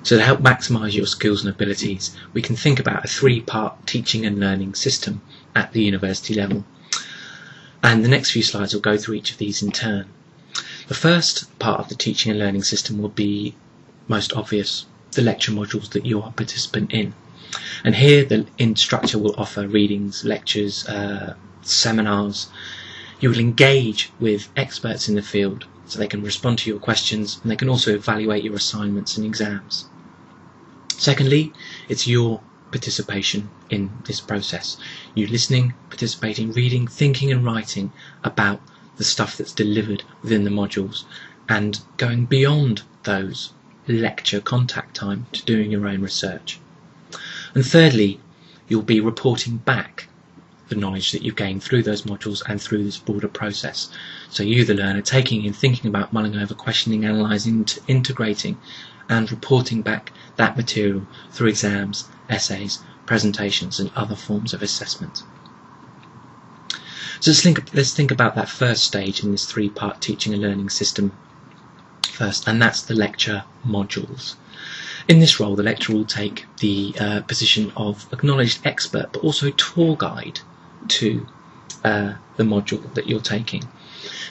So to help maximise your skills and abilities, we can think about a three-part teaching and learning system at the university level. And the next few slides will go through each of these in turn. The first part of the teaching and learning system will be most obvious, the lecture modules that you are a participant in. And here the instructor will offer readings, lectures, seminars. You will engage with experts in the field so they can respond to your questions, and they can also evaluate your assignments and exams. Secondly, it's your participation in this process. You listening, participating, reading, thinking and writing about the stuff that's delivered within the modules, and going beyond those lecture contact time to doing your own research. And thirdly, you'll be reporting back the knowledge that you've gained through those modules and through this broader process. So you, the learner, taking in, thinking about, mulling over, questioning, analysing, integrating and reporting back that material through exams, essays, presentations and other forms of assessment. So let's think about that first stage in this three-part teaching and learning system first, and that's the lecture modules. In this role, the lecturer will take the position of acknowledged expert, but also tour guide to the module that you're taking.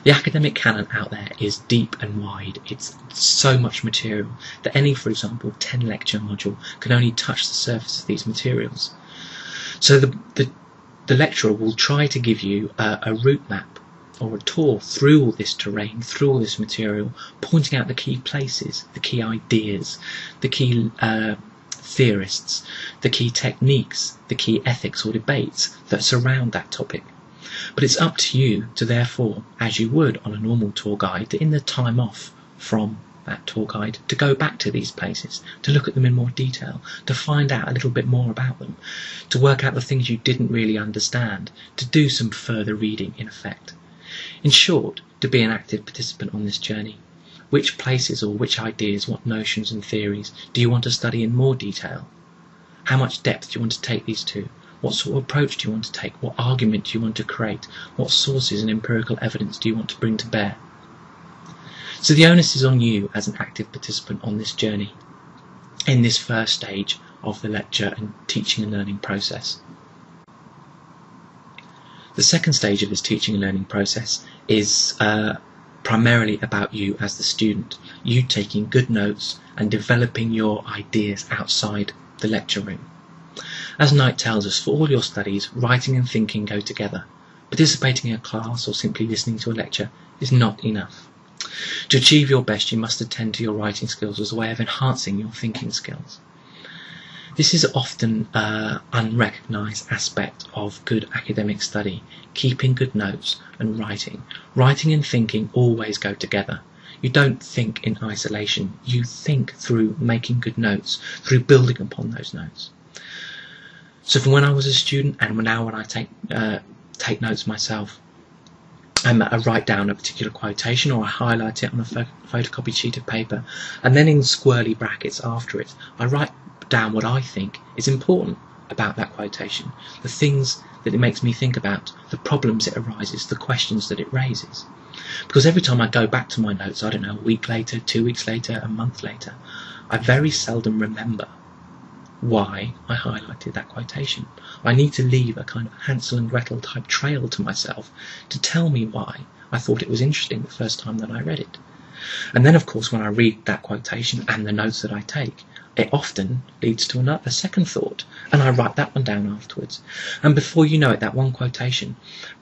The academic canon out there is deep and wide. It's so much material that any, for example, 10 lecture module can only touch the surface of these materials. So the lecturer will try to give you a route map or a tour through all this terrain, through all this material, pointing out the key places, the key ideas, the key theorists, the key techniques, the key ethics or debates that surround that topic. But it's up to you to therefore, as you would on a normal tour guide, in the time off from that tour guide, to go back to these places, to look at them in more detail, to find out a little bit more about them, to work out the things you didn't really understand, to do some further reading in effect. In short, to be an active participant on this journey. Which places or which ideas, what notions and theories do you want to study in more detail? How much depth do you want to take these to? What sort of approach do you want to take? What argument do you want to create? What sources and empirical evidence do you want to bring to bear? So the onus is on you as an active participant on this journey, in this first stage of the lecture and teaching and learning process. The second stage of this teaching and learning process is primarily about you as the student, you taking good notes and developing your ideas outside the lecture room. As Knight tells us, for all your studies, writing and thinking go together. Participating in a class or simply listening to a lecture is not enough. To achieve your best, you must attend to your writing skills as a way of enhancing your thinking skills. This is often an unrecognised aspect of good academic study. Keeping good notes and writing. Writing and thinking always go together. You don't think in isolation. You think through making good notes, through building upon those notes. So from when I was a student and now when I take notes myself, I write down a particular quotation or I highlight it on a photocopied sheet of paper, and then in squirrely brackets after it I write down what I think is important about that quotation, the things that it makes me think about, the problems it arises, the questions that it raises. Because every time I go back to my notes, I don't know, a week later, 2 weeks later, a month later, I very seldom remember why I highlighted that quotation. I need to leave a kind of Hansel and Gretel type trail to myself to tell me why I thought it was interesting the first time that I read it. And then of course when I read that quotation and the notes that I take, it often leads to a second thought, and I write that one down afterwards. And before you know it, that one quotation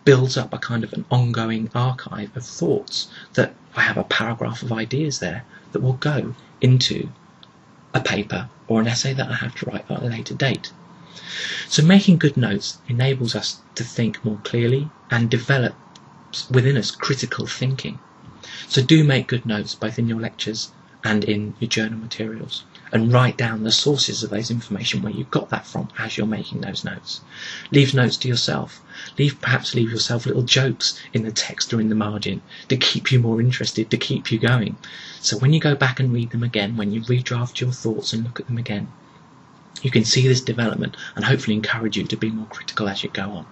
builds up a kind of an ongoing archive of thoughts that I have a paragraph of ideas there that will go into a paper or an essay that I have to write at a later date. So making good notes enables us to think more clearly and develops within us critical thinking. So do make good notes both in your lectures and in your journal materials, and write down the sources of those information where you got that from as you're making those notes. Leave notes to yourself. Perhaps leave yourself little jokes in the text or in the margin to keep you more interested, to keep you going. So when you go back and read them again, when you redraft your thoughts and look at them again, you can see this development and hopefully encourage you to be more critical as you go on.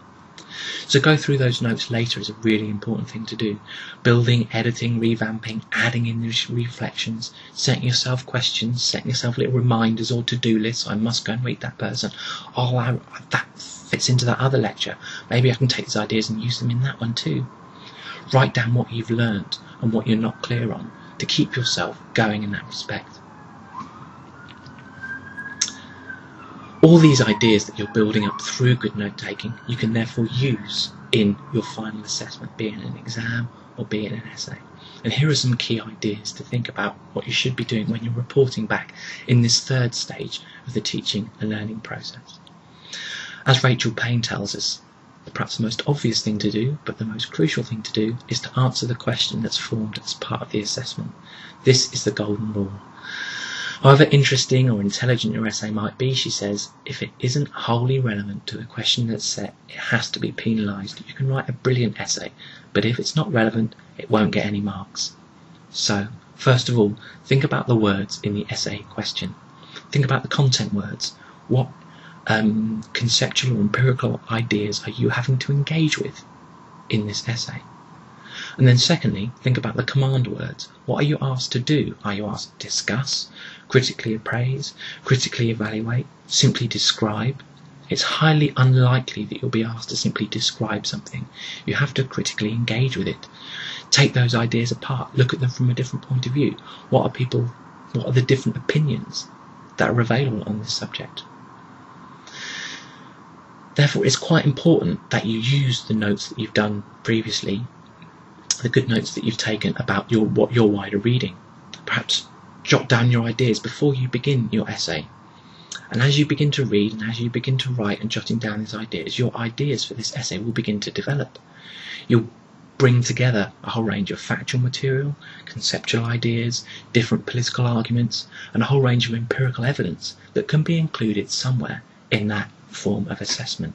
So go through those notes later is a really important thing to do. Building, editing, revamping, adding in reflections, setting yourself questions, setting yourself little reminders or to-do lists. I must go and read that person. Oh, that fits into that other lecture. Maybe I can take these ideas and use them in that one too. Write down what you've learned and what you're not clear on to keep yourself going in that respect. All these ideas that you're building up through good note taking, you can therefore use in your final assessment, be it an exam or be it an essay. And here are some key ideas to think about what you should be doing when you're reporting back in this third stage of the teaching and learning process. As Rachel Payne tells us, perhaps the most obvious thing to do, but the most crucial thing to do, is to answer the question that's formed as part of the assessment. This is the golden rule. However interesting or intelligent your essay might be, she says, if it isn't wholly relevant to the question that's set, it has to be penalised. You can write a brilliant essay, but if it's not relevant, it won't get any marks. So, first of all, think about the words in the essay question. Think about the content words. What conceptual or empirical ideas are you having to engage with in this essay? And then secondly, think about the command words. What are you asked to do? Are you asked to discuss, critically appraise, critically evaluate, simply describe? It's highly unlikely that you'll be asked to simply describe something. You have to critically engage with it. Take those ideas apart, look at them from a different point of view. What are the different opinions that are available on this subject? Therefore, it's quite important that you use the notes that you've done previously, the good notes that you've taken about your wider reading. Perhaps jot down your ideas before you begin your essay. And as you begin to read and as you begin to write and jotting down these ideas, your ideas for this essay will begin to develop. You'll bring together a whole range of factual material, conceptual ideas, different political arguments, and a whole range of empirical evidence that can be included somewhere in that form of assessment.